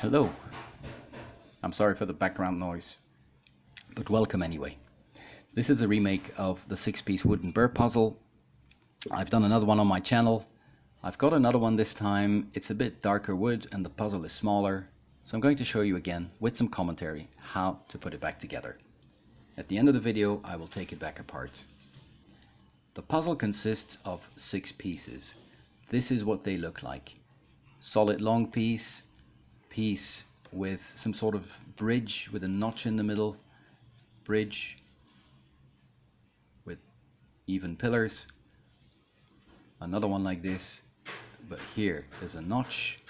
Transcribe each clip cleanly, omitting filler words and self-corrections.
Hello. I'm sorry for the background noise, but welcome anyway. This is a remake of the 6-piece Wooden Burr Puzzle. I've done another one on my channel. I've got another one this time. It's a bit darker wood and the puzzle is smaller. So I'm going to show you again, with some commentary, how to put it back together. At the end of the video, I will take it back apart. The puzzle consists of 6 pieces. This is what they look like. Solid long piece with some sort of bridge with a notch in the middle, bridge with even pillars, another one like this, but here there's a notch,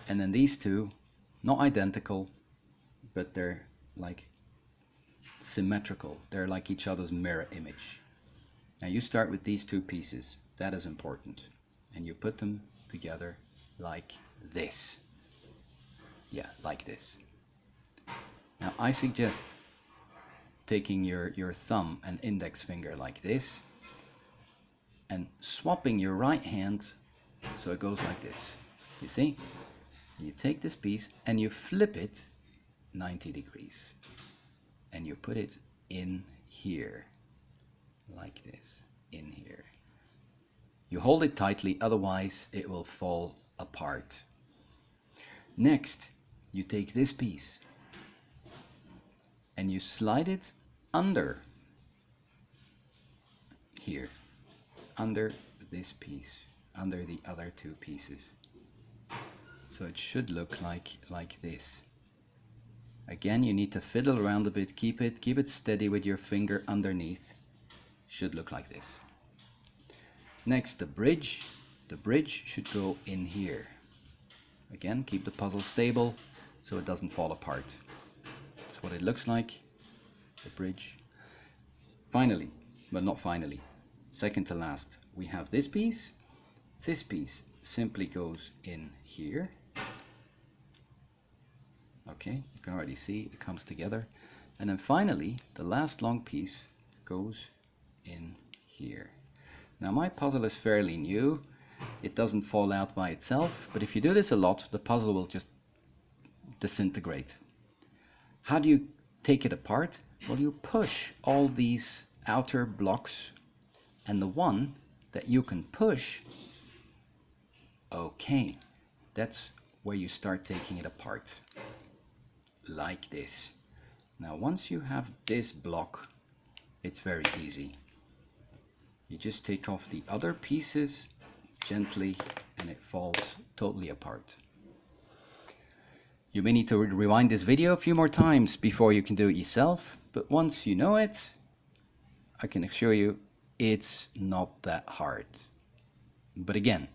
and then these two, not identical, but they're like symmetrical, they're like each other's mirror image. Now you start with these 2 pieces, that is important, and you put them together like this. Yeah, like this. Now I suggest taking your thumb and index finger like this and swapping your right hand so it goes like this. You see? You take this piece and you flip it 90 degrees and you put it in here like this, in here. You hold it tightly, otherwise it will fall apart. Next, you take this piece and you slide it under here, under this piece, under the other 2 pieces. So it should look like this. Again, you need to fiddle around a bit, keep it steady with your finger underneath. Should look like this. Next, the bridge should go in here. Again, keep the puzzle stable so it doesn't fall apart. That's what it looks like, the bridge. Finally, well, not finally, second to last, we have this piece. This piece simply goes in here. Okay, you can already see it comes together. And then finally, the last long piece goes in here. Now my puzzle is fairly new. It doesn't fall out by itself, but if you do this a lot, the puzzle will just disintegrate. How do you take it apart? Well, you push all these outer blocks, and the one that you can push, okay, that's where you start taking it apart, like this. Now once you have this block, it's very easy. You just take off the other pieces gently and it falls totally apart. You may need to rewind this video a few more times before you can do it yourself, but once you know it, I can assure you it's not that hard. But again,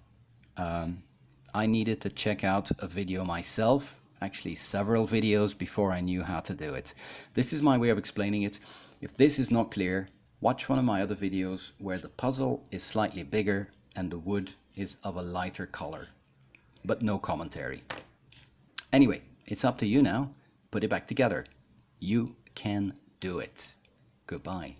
I needed to check out a video myself, actually several videos, before I knew how to do it. This is my way of explaining it. If this is not clear, watch one of my other videos where the puzzle is slightly bigger and the wood is of a lighter color, but no commentary. Anyway, it's up to you now. Put it back together. You can do it. Goodbye.